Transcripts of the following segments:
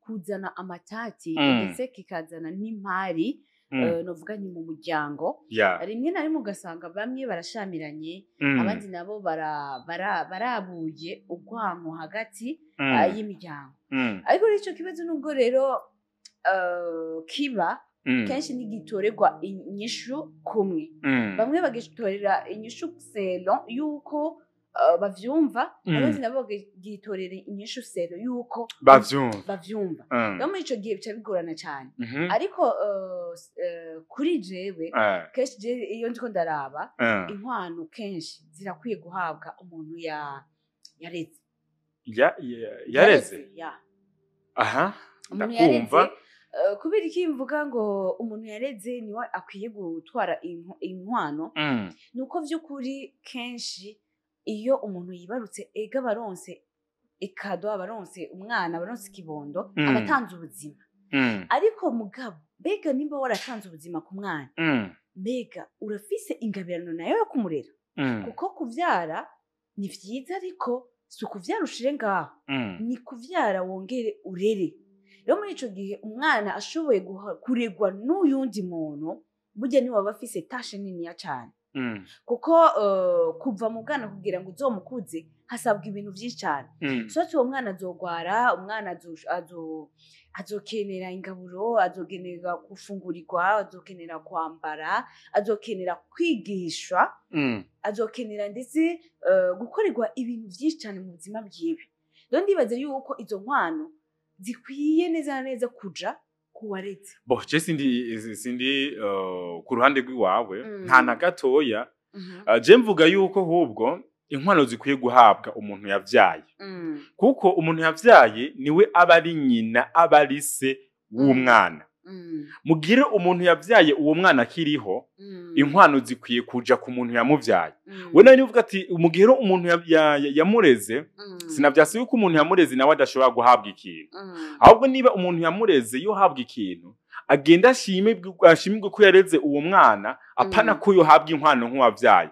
kuzana amatati Mm. ndetse kikazana n'impari novuga ni mu muryango Yeah. rimwe na rimwe ugasanga bamwe barashamiranye Mm. abandi nabo barabuye urwanko hagati y'imiryango ariko rero ico kibazo nubwo rero kiba kenshi ntigitorerwa inyishu kumwe bamwe bagitorera inyishu selo yuko bavyumva abandi nabo bagitorera inyishu selo yuko bavyumva rero muri ico gihe bica bigorana cyane ariko kuri jewe kenshi je iyo ndiko ndaraba inkwano kenshi zirakwiye guhabwa umuntu yareze yareze aha umuntu yareze kubera iki mvuga ngo umuntu yareze niwe akwiye gutwara inkwano nuko vy'ukuri kenshi iyo umuntu yibarutse ega baronse ikado abaronse umwana abaronse ikibondo abatanze ubuzima ariko mugabo mbega nimba waratanze ubuzima ku mwana mbega urafise ingabirano nayo yo kumurera kuko kuvyara ni vyiza ariko si ukuvyara ushire ngaho ni kuvyara wongere urere rero muri ico gihe umwana ashoboye kuregwa n'uyundi muntu burya niwe aba afise tashe niniya cane kuko kuva mu bwana kugira ngo uzomukuze hasabwa ibintu vyinshi cane sote uwo mwana azogwara umwana azokenera ingaburo azokenera gufungurirwa azokenera kwambara azokenera kwigishwa azokenera ndetse gukorerwa ibintu vyinshi cane mu buzima bwiwe rero ndibaza yuko izo nkwano zikwiye neza na neza kuja kuwareze je sindi ku ruhande rw'iwawe nta na gatoya je mvuga yuko hubwo inkwano zikwiye guhabwa umuntu yavyaye kuko umuntu yavyaye niwe aba ari nyina aba ari se w'umwana mugire umuntu yavyaye uwo mwana akiriho inkwano zikwiye kuja ku muntu yamuvyaye we nawe nivuga ati mugire umuntu yamureze sinavyase yuko umuntu yamureze nawe adashobora guhabwa ikintu ahubwo niba umuntu yamureze yo habwa ikintu agenda ashimirwe ko yareze uwo mwana apana ko yo habwa inkwano nk'uwavyaye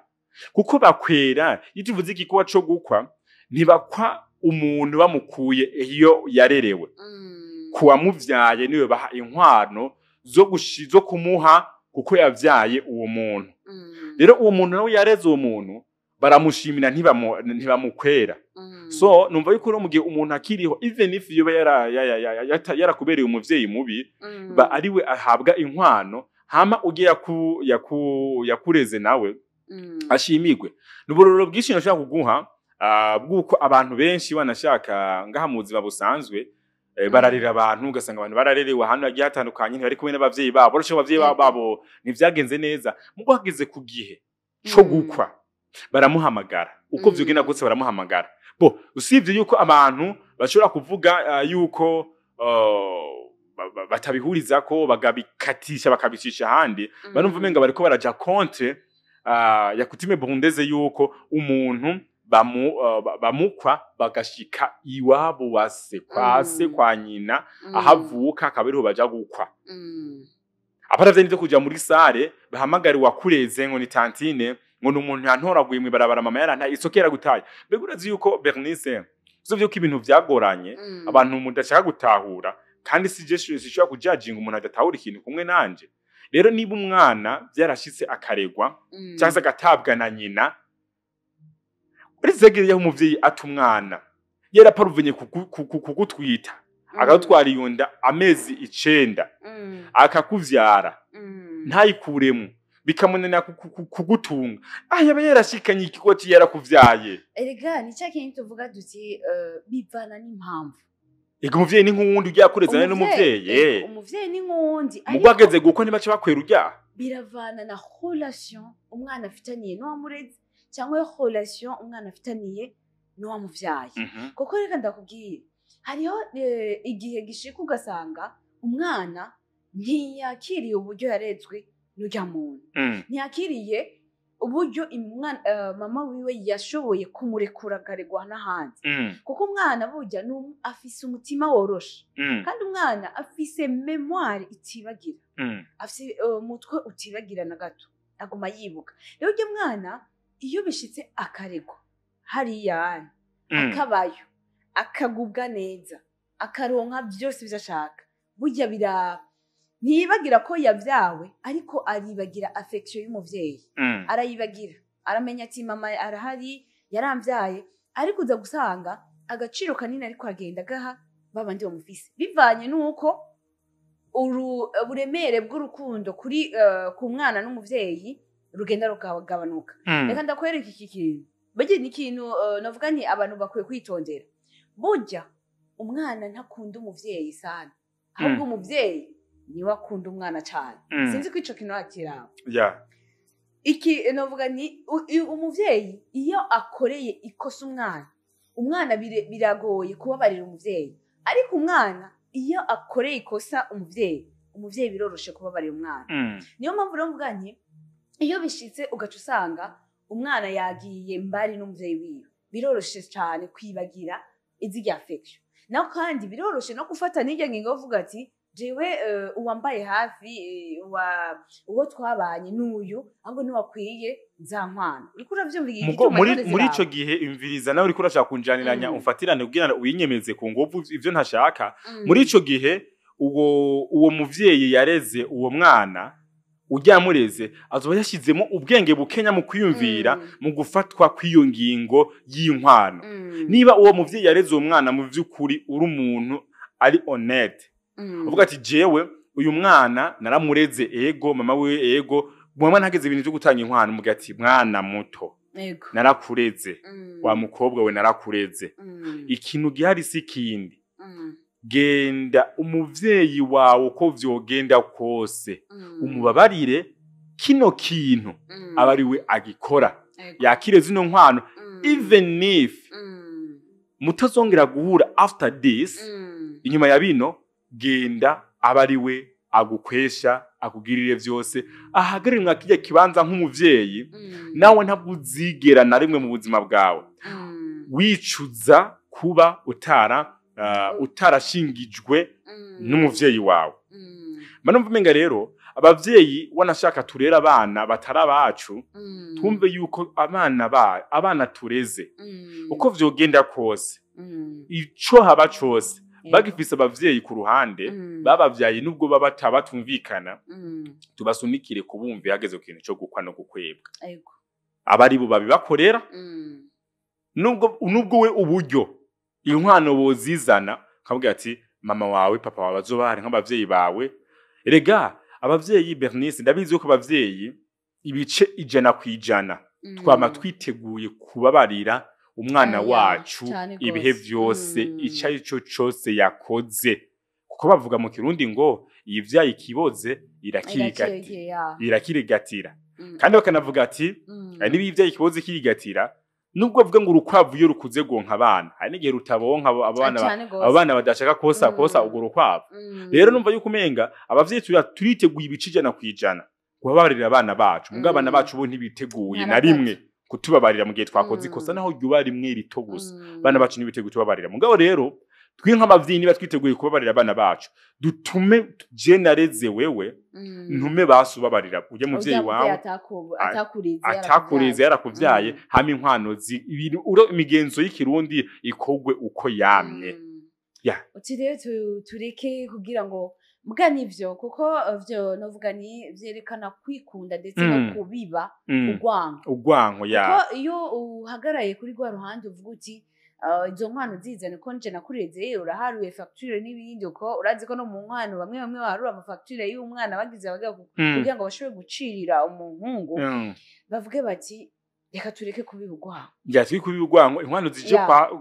kuko bakwera iyo tuvuze igikuba co gukwa ntibakwa umuntu bamukuye iyo yarerewe kuwamuvyaye niwe baha inkwano zo kumuha kuko yavyaye uwo muntu rero uwo muntu nawe yareze uwo muntu baramushimira ntibamukwera so numva yuko no mugihe umuntu akiriho even if yoba yarakubereye umuvyeyi mubi ba ariwe ahabwa inkwano hama ugiye yakureze nawe ashimirwe nuburoro bwinshi nashaka kuguha bwuko abantu benshi banashaka ngaha mu buzima busanzwe bararira abantu ugasanga abantu bararerewe ahantu hagiye hatandukanye ntibari kumwe n'abavyeyi babo ariko abavyeyi babo ntivyagenze neza mugo hageze ku gihe co gukwa baramuhamagara uko vyugenda gutse baramuhamagara usibye yuko abantu bashobora kuvuga yuko batabihuriza ko bagabikatisha bakabicisha handi barumva umenga bariko baraja contre ya kutime burundeze yuko umuntu bamukwa bagashika iwabo wase kwase kwa nyina ahavuka akabiriho baja gukwa aparavye nivyo kuja muri sare bahamagara wakureze ngo ni tantine ngo n'umuntu yantoraguye mu barabara mama yaranta isokera gutaye mbega urazi yuko Bernice uzovyo ko ibintu vyagoranye abantu mudashaka gutahura kandi sishobora kujudginga umuntu adatahura ikintu kumwe nanje rero niba umwana byarashitse akaregwa cyangwa agatabwa na nyina urizegere yaho umuvyeyi atumwana yaraparuvenye kugutwita akatwara iyonda amezi 9 akakuvyara ntayikuremo bikamunena kugutunga yaba yarashikanye ikigoti yarakuvyaye erega ni cyakintu tuvuga duti bivana n'impamvu ego umuvyeyi ni nk'uwundi ujya kurezana n'umuvyeyi umuvyeyi ni nk'uwundi mugwageze guko ntibace bakwera ujya biravana na relation umwana afitaniye no wamureze cyangwa relation umwana afitaniye no wamuvyaye kuko reka ndakubwiye hariho igihe gishika ugasanga umwana ntiyakiriye uburyo yarezwe n'ujya muntu ntiyakiriye uburyo mama wiwe yashoboye kumurekura akaregwa n'ahandi kuko umwana burya afise umutima woroshe kandi umwana afise memoire itibagira afise umutwe utibagira na gato aguma yibuka rero ujya mwana iyo bishitse akaregwa hariya akabayo akagubwa neza akaronka byose bizashaka burya ntiyibagira ko yavyawe ariko aribagira affection y'umuvyeyi arayibagira aramenya ati mama arahari yaramvyaye ariko uza gusanga agaciro kanini ariko agenda gaha babandi bamufise bivanye nuko uburemere bw'urukundo kuri ku mwana n'umuvyeyi rugenda rukagabanuka reka ndakwereka iki kintu burya ni ikintu navuga nti abantu bakwiye kwitondera burya umwana ntakunda umuvyeyi sana ahubwo umuvyeyi niwe akunda umwana cyane sinzi ko ico kintu akiraba iki navuga ni umuvyeyi iyo akoreye ikosa umwana biragoye kubabarira umuvyeyi ariko umwana iyo akoreye ikosa umuvyeyi biroroshe kubabarira umwana niyo mpamvu rero mvuga nti iyo bishitse ugaca usanga umwana yagiye mbari n'umuvyeyi wiwe biroroshe cyane kwibagira izirya affection naho kandi biroroshe no gufata n'irya ngingo uvuga ati jewe uwambaye hafi uwo twabanye n'uyu ahubwo ntiwakwiye za nkwano uriko uravyumva muri ico gihe imviriza nawe uriko urashaka kunjaniranya umfatirane kugira uyinyemeze ku nguvu ivyo ntashaka muri ico gihe uwo muvyeyi yareze uwo mwana uryamureze azoba yashizemo ubwenge bukenya mu kwiyumvira mu gufatwa kw'iyo ngingo y'inkwano niba uwo muvyeyi yareze uwo mwana mu vy'ukuri uri umuntu ari honnête uvuga ati jewe uyu mwana naramureze ego mama wiwe ego mama ntageze ibintu byo gutanga inkwano muga ati mwana muto narakureze wa mukobwa we narakureze ikintu gihari si kindi genda umuvyeyi wawe uko vyogenda kose umubabarire kino kintu abari we agikora yakire zino nkwano even if mutazongera guhura after this inyuma ya bino genda abari we agukwesha akugirire vyose ahagarire mwakijya kibanza nk'umuvyeyi nawe ntabwo uzigera na rimwe mu buzima bwawe wicuza kuba utarashingijwe n'umuvyeyi wawe manumva menga rero abavyeyi wanashaka turera abana batarabacu twumve yuko abana tureze uko vyogenda kose ico haba cose bagifise abavyeyi ku ruhande babavyaye nubwo baba batabatumvikana tubasunikire kubumva yageze ku kintu cyo gukwa no gukwebwa abari bo babibakorera nubwo we uburyo inkwano bozizana kavuga ati mama wawe papa wawe bazobahari nk'abavyeyi bawe erega abavyeyi Bernice ndabizi ko abavyeyi ibice 100% twama twiteguye kubabarira umwana wacu ibihe vyose icyayi cyo cyose yakoze kuko bavuga mu kirundi ngo ivyaye kiboze irakirigatira kandi bakanavuga ati niba ivyaye kiboze kirigatira nubwo bavuga ngo urukwavu iyo rukuze gonka abana hari n'igihe rutabonka abana badashaka kosa ubwo rukwavu rero numva yuko umenga abavyeyi turiteguye ibice 100% kubabarira abana bacu mugabo abana bacu bo ntibiteguye na rimwe kutubabarira mu gihe twakoze ikosa naho ryuba rimwe rito gusa bana bacu nibiteguye tubabarira mugabo rero twi nk'abavyeyi niba twiteguye kubabarira abana bacu dutume genereze wewe ntume basubabarira uje muvyeyi wawe atakurize yarakuvyaye hama inkwano imigenzo y'ikirundi ikogwe uko yamye uti rero tureke kugira ngo mbwa nivyo kuko vyo novuga ni vyerekana kwikunda ndetse no kubiba ugwanko kuko iyo uhagaraye kuri gwa ruhande uvuga uti izo nkwano zizane ko nje nakureze uraharuye facture n'ibindi uko urazi ko no mu nkwano bamwe baharura ama facture y'umwana bagize kugira ngo bashobore gucirira umuhungu bavuge bati reka tureke kubibugwanko turi kubibugwanko inkwano zije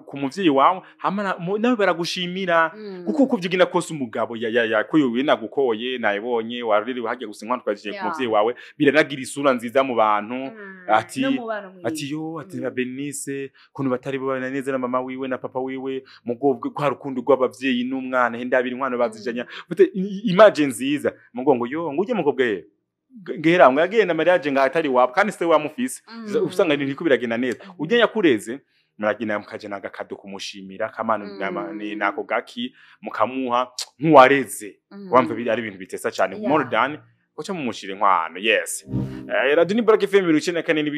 ku muvyeyi wawe hama nawe baragushimira kuko uko vyigina kose umugabo yakoyowe nagukoye nayibonye warurire hagiye gusa inkwano twagiye ku muvyeyi wawe biranagira isura nziza mu bantu ati ba Bernice kuntu batari babana neza na mama wiwe na papa wiwe mugobwe kwa rukundo rw'abavyeyi n'umwana hendabira inkwano bazijanya imagine nziza mugongo nguje mugobwe ngera mwagenda mariage ngatari wabo kandi se wamufise usanga ni kubiragena neza ujye yakureze muragina mukaje nagakado kumushimira kamana nako gaki mukamuha nk'uwareze wamva biri ari ibintu bitesa cyane more than ko cyo mumushire nkwano yes radio ni Black FM 104